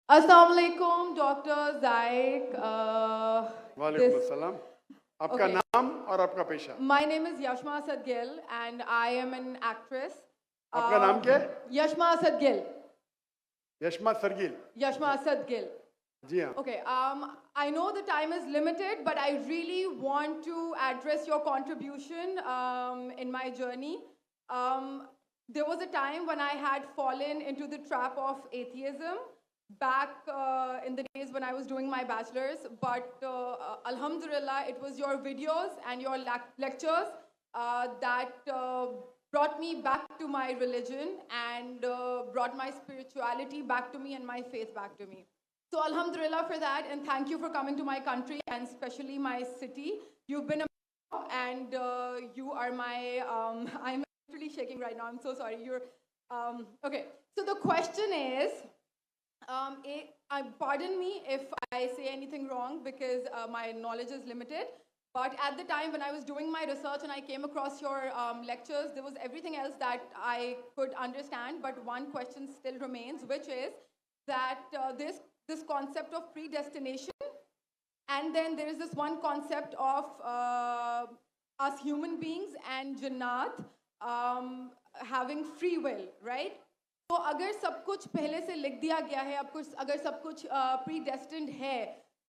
Assalamu alaikum, Dr. Zaik. वालेकुम अस्सलाम। आपका Okay. नाम और आपका पेशा? My name is Yashma Asad Gill, and I am an actress. आपका नाम क्या है? Yashma Asad Gill. Yashma सरगिल। Yashma Asad Gill. जी हाँ। Okay. I know the time is limited, but I really want to address your contribution in my journey. There was a time when I had fallen into the trap of atheism back in the days when I was doing my bachelor's. But Alhamdulillah, it was your videos and your lectures that brought me back to my religion and brought my spirituality back to me and my faith back to me. So Alhamdulillah for that, and thank you for coming to my country and especially my city. You've been a and you are my, I'm actually shaking right now, I'm so sorry. Okay, so the question is, pardon me if I say anything wrong because my knowledge is limited. But at the time when I was doing my research and I came across your lectures, there was everything else that I could understand. But one question still remains, which is that this concept of predestination, and then there is this one concept of us human beings and Jannat having free will, right? तो अगर सब कुछ पहले से लिख दिया गया है, अब कुछ अगर सब कुछ प्रीडेस्टिन्ड है,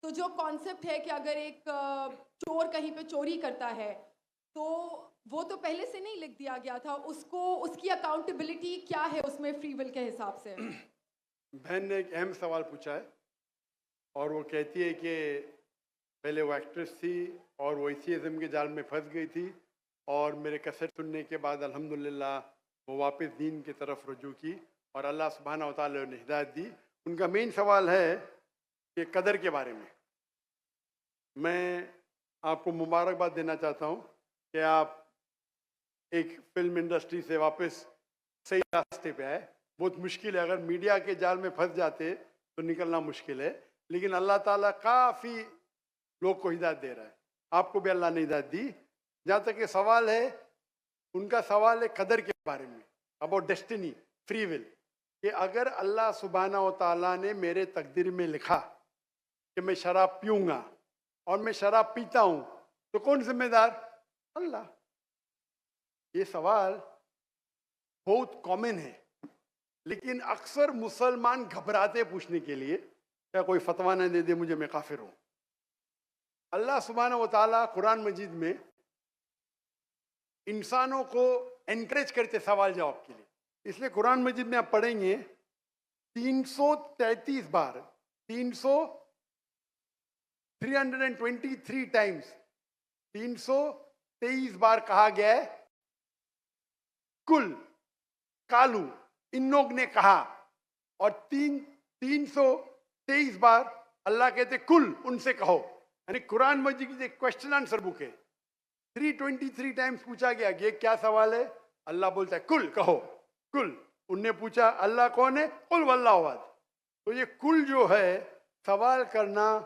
तो जो कॉन्सेप्ट है कि अगर एक चोर कहीं पे चोरी करता है, तो वो तो पहले से नहीं लिख दिया गया था, उसको उसकी अकाउंटेबिलिटी क्या है उसमें फ्री विल के हिसाब से? बहन ने एक अहम सवाल पूछा है और वो कहती है कि पहले वो एक्ट्रेस थी और वो एथियज़म के जाल में फंस गई थी और मेरे कैसेट सुनने के बाद अल्हम्दुलिल्लाह वो वापस दीन की तरफ रुजू की और अल्लाह सुब्हानहू व तआला ने हिदायत दी। उनका मेन सवाल है कि कदर के बारे में। मैं आपको मुबारकबाद देना चाहता हूँ कि आप एक फिल्म इंडस्ट्री से वापस सही रास्ते पे आए। बहुत मुश्किल है, अगर मीडिया के जाल में फंस जाते तो निकलना मुश्किल है, लेकिन अल्लाह ताला काफ़ी लोग को हिदायत दे रहा है। आपको भी अल्लाह ने हिदायत दी। जहाँ तक ये सवाल है, उनका सवाल है कदर के बारे में, अबाउट डेस्टिनी, फ्री विल, कि अगर अल्लाह सुब्हानहू व तआला ने मेरे तकदीर में लिखा कि मैं शराब पीऊँगा और मैं शराब पीता हूँ, तो कौन जिम्मेदार? अल्लाह। ये सवाल बहुत कॉमन है, लेकिन अक्सर मुसलमान घबराते पूछने के लिए, क्या कोई फतवा न दे दे मुझे, मैं काफिर हूँ। अल्लाह सुब्हानहू व तआला कुरान मजीद में इंसानों को एनकरेज करते सवाल जवाब के लिए, इसलिए कुरान मजीद में आप पढ़ेंगे 333 बार, 323 टाइम्स, 323 बार कहा गया है कुल, कालू, इन लोग ने कहा, और 323 बार अल्लाह कहते कुल, उनसे कहो। यानी कुरान मजीद की क्वेश्चन आंसर बुक है। 323 टाइम्स पूछा गया कि ये क्या सवाल है, अल्लाह बोलता है कुल, कहो कुल। उनने पूछा अल्लाह कौन है, कुल वल्लाहु अहद। तो ये कुल जो है, सवाल करना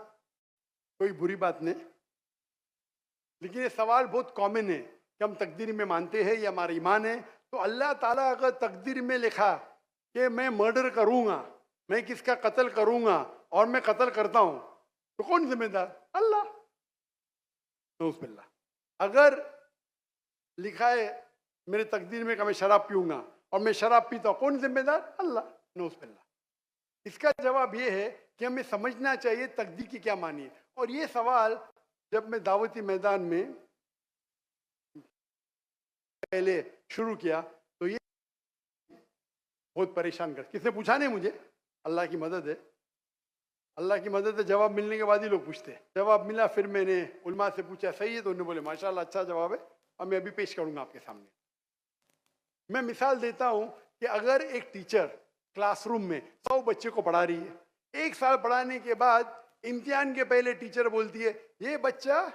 कोई बुरी बात नहीं, लेकिन ये सवाल बहुत कॉमन है कि हम तकदीर में मानते हैं, ये हमारा ईमान है। तो अल्लाह ताला अगर तकदीर में लिखा कि मैं मर्डर करूंगा, मैं किसका कत्ल करूंगा और मैं कत्ल करता हूं, तो कौन जिम्मेदार? अल्लाह। नऊज़ुबिल्लाह। अगर लिखा है मेरे तकदीर में कि मैं शराब पीऊंगा और मैं शराब पीता हूं, कौन जिम्मेदार? अल्लाह। नऊज़ुबिल्लाह। इसका जवाब ये है कि हमें समझना चाहिए तकदीर की क्या मानी है। और ये सवाल जब मैं दावती मैदान में पहले शुरू किया तो ये बहुत परेशान कर, किसने पूछा नहीं मुझे, अल्लाह की मदद है, अल्लाह की मदद है। जवाब मिलने के बाद ही लोग पूछते हैं। जवाब मिला, फिर मैंने उलमा से पूछा सही है, तो उन्होंने बोले माशाल्लाह अच्छा जवाब है, और मैं अभी पेश करूंगा आपके सामने। मैं मिसाल देता हूं कि अगर एक टीचर क्लासरूम में 100 बच्चे को पढ़ा रही है, 1 साल पढ़ाने के बाद इम्तिहान के पहले टीचर बोलती है ये बच्चा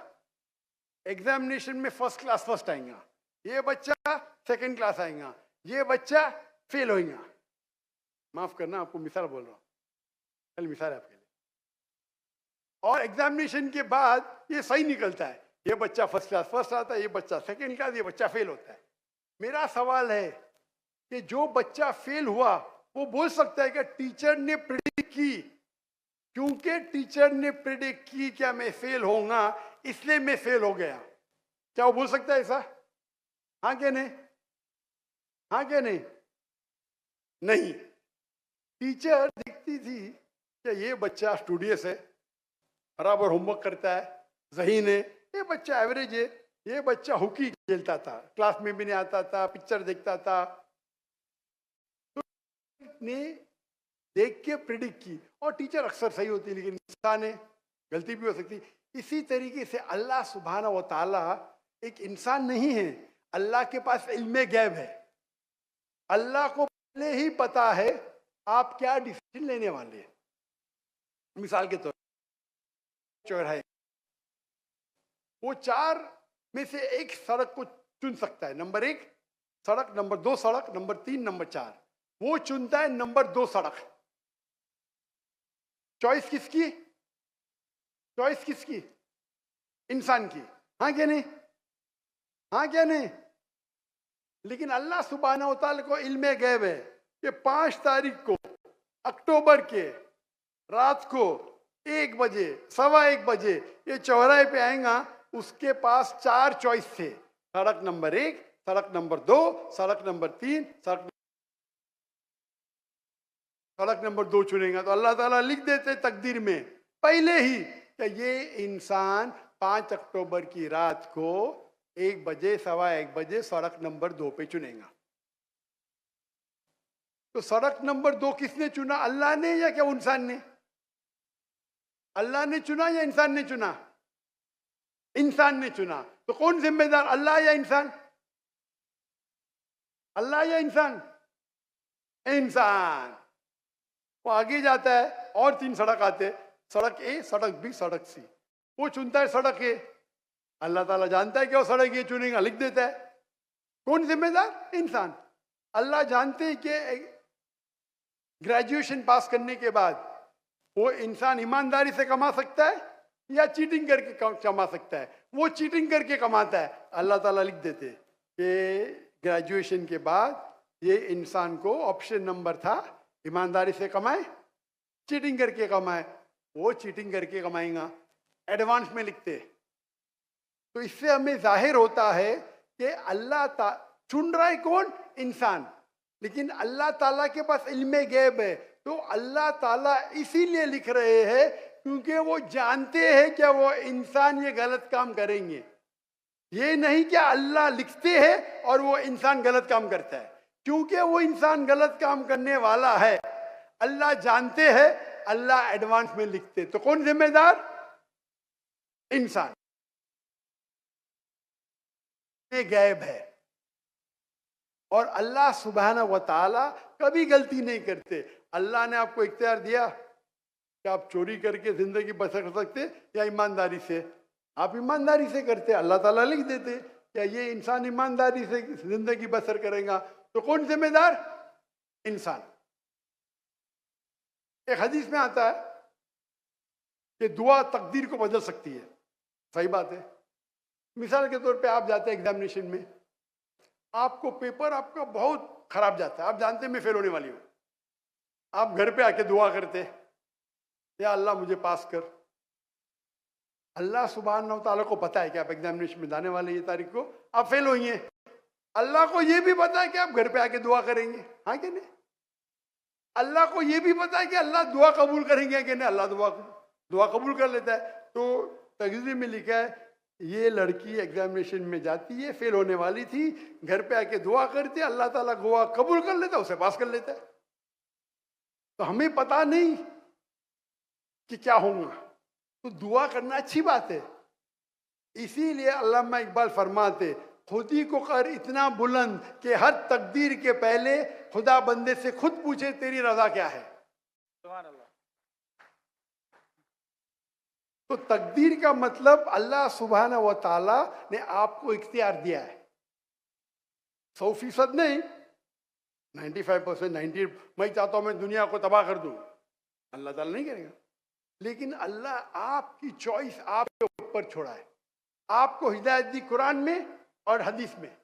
एग्जामिनेशन में फर्स्ट क्लास फर्स्ट आएगा, ये बच्चा सेकंड क्लास आएगा, ये बच्चा फेल होएगा। माफ करना, आपको मिसाल बोल रहा हूँ, कल मिसाल है आपके लिए। और एग्जामिनेशन के बाद ये सही निकलता है, ये बच्चा फर्स्ट क्लास फर्स्ट आता है, ये बच्चा सेकंड क्लास, ये बच्चा फेल होता है। मेरा सवाल है कि जो बच्चा फेल हुआ वो बोल सकता है कि टीचर ने प्रेडिक्ट की क्योंकि टीचर ने प्रिडिक्ट की क्या मैं फेल होऊंगा, इसलिए मैं फेल हो गया। क्या वो बोल सकता है ऐसा? हाँ क्या नहीं? हाँ क्या नहीं? नहीं। टीचर देखती थी कि ये बच्चा स्टूडियस है, बराबर होमवर्क करता है, ज़हीन है, ये बच्चा एवरेज है, ये बच्चा हॉकी खेलता था, क्लास में भी नहीं आता था, पिक्चर देखता था, तो ने देख के प्रिडिक्ट की। और टीचर अक्सर सही होती है, लेकिन इंसान है, गलती भी हो सकती। इसी तरीके से अल्लाह सुब्हाना व ताला एक इंसान नहीं है, अल्लाह के पास इल्मे गैब है। अल्लाह को पहले ही पता है आप क्या डिसीजन लेने वाले हैं। मिसाल के तौर चौराहे, वो चार में से एक सड़क को चुन सकता है, नंबर 1 सड़क, नंबर 2 सड़क, नंबर 3, नंबर 4। वो चुनता है नंबर 2 सड़क। चॉइस किसकी? चॉइस किसकी? इंसान की। हाँ क्या नहीं? हाँ क्या नहीं? लेकिन अल्लाह सुब्हाना व तआला को इल्मे गैब है कि 5 तारीख को अक्टूबर के रात को 1 बजे, 1:15 बजे ये चौराहे पे आएगा। उसके पास 4 चॉइस थे, सड़क नंबर 1, सड़क नंबर 2, सड़क नंबर 3, सड़क नंबर 2 चुनेगा। तो अल्लाह ताला लिख देते तकदीर में पहले ही कि ये इंसान 5 अक्टूबर की रात को 1 बजे, 1:15 बजे सड़क नंबर 2 पे चुनेगा। तो सड़क नंबर 2 किसने चुना? अल्लाह ने या क्या इंसान ने? अल्लाह ने चुना या इंसान ने चुना? इंसान ने चुना। तो कौन जिम्मेदार, अल्लाह या इंसान? अल्लाह या इंसान? इंसान। वो आगे जाता है और 3 सड़क आते, सड़क ए, सड़क बी, सड़क सी। वो चुनता है सड़क ए। अल्लाह ताला जानता है कि वो सड़क ए चुनेगा, लिख देता है। कौन जिम्मेदार? इंसान। अल्लाह जानते हैं कि ग्रेजुएशन पास करने के बाद वो इंसान ईमानदारी से कमा सकता है या चीटिंग करके कमा सकता है। वो चीटिंग करके कमाता है। अल्लाह ताला लिख देते कि ग्रेजुएशन के बाद ये इंसान को ऑप्शन नंबर था, ईमानदारी से कमाए, चीटिंग करके कमाए। वो चीटिंग करके कमाएगा, एडवांस में लिखते। तो इससे हमें जाहिर होता है कि अल्लाह चुन रहा है कौन? इंसान। लेकिन अल्लाह ताला के पास इल्मे गैब है। तो अल्लाह ताला इसीलिए लिख रहे हैं क्योंकि वो जानते हैं कि वो इंसान ये गलत काम करेंगे। ये नहीं कि अल्लाह लिखते हैं और वो इंसान गलत काम करता है। क्योंकि वो इंसान गलत काम करने वाला है, अल्लाह जानते हैं, अल्लाह एडवांस में लिखते। तो कौन जिम्मेदार? इंसान। ये गैब है। और अल्लाह सुब्हाना व तआला कभी गलती नहीं करते। अल्लाह ने आपको इख्तियार दिया कि आप चोरी करके जिंदगी बसर कर सकते या ईमानदारी से। आप ईमानदारी से करते, अल्लाह ताला लिख देते क्या ये इंसान ईमानदारी से जिंदगी बसर करेगा। तो कौन जिम्मेदार? इंसान। एक हदीस में आता है कि दुआ तकदीर को बदल सकती है। सही बात है। मिसाल के तौर पे आप जाते हैं एग्जामिनेशन में, आपको पेपर आपका बहुत खराब जाता है, आप जानते हैं मैं फेल होने वाली हूँ। आप घर पे आके दुआ करते, या अल्लाह मुझे पास कर। अल्लाह सुब्हानहू तआला को पता है कि आप एग्जामिनेशन में जाने वाले ये तारीख को आप फेल होंगे। अल्लाह को ये भी पता है कि आप घर पे आके दुआ करेंगे। हाँ कि नहीं? अल्लाह को ये भी पता है कि अल्लाह दुआ कबूल करेंगे कि नहीं। अल्लाह दुआ कबूल कर लेता है। तो तकदीर में लिखा है ये लड़की एग्जामिनेशन में जाती है, फेल होने वाली थी, घर पे आके दुआ करती है, अल्लाह ताला दुआ कबूल कर लेता है, उसे पास कर लेता है। तो हमें पता नहीं कि क्या होगा, तो दुआ करना अच्छी बात है। इसीलिए अल्लामा इकबाल फरमाते खुदी को कर इतना बुलंद कि हर तकदीर के पहले खुदा बंदे से खुद पूछे तेरी रजा क्या है। सुभान अल्लाह। तो तकदीर का मतलब अल्लाह सुब्हाना व तआला ने आपको इख्तियार दिया है। 100% नहीं, 95%, 90। मैं चाहता हूं मैं दुनिया को तबाह कर दूं, अल्लाह ताला नहीं करेगा। लेकिन अल्लाह आपकी चॉइस आपके ऊपर छोड़ा है। आपको हिदायत दी कुरान में और हदीस में,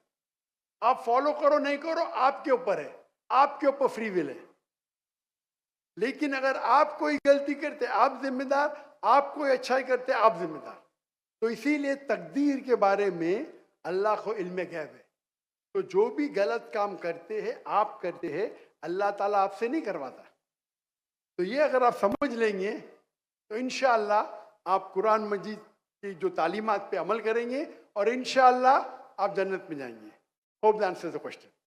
आप फॉलो करो नहीं करो आपके ऊपर है, आपके ऊपर फ्री विल है। लेकिन अगर आप कोई गलती करते आप जिम्मेदार, आप कोई अच्छाई करते आप जिम्मेदार। तो इसीलिए तकदीर के बारे में अल्लाह को इल्म गैब है। तो जो भी गलत काम करते हैं आप करते हैं, अल्लाह ताला आपसे नहीं करवाता। तो ये अगर आप समझ लेंगे तो इंशाअल्लाह आप कुरान मजीद की जो तालीमात पे अमल करेंगे और इंशाअल्लाह आप जन्नत में जाएंगे। Hope that answers the question.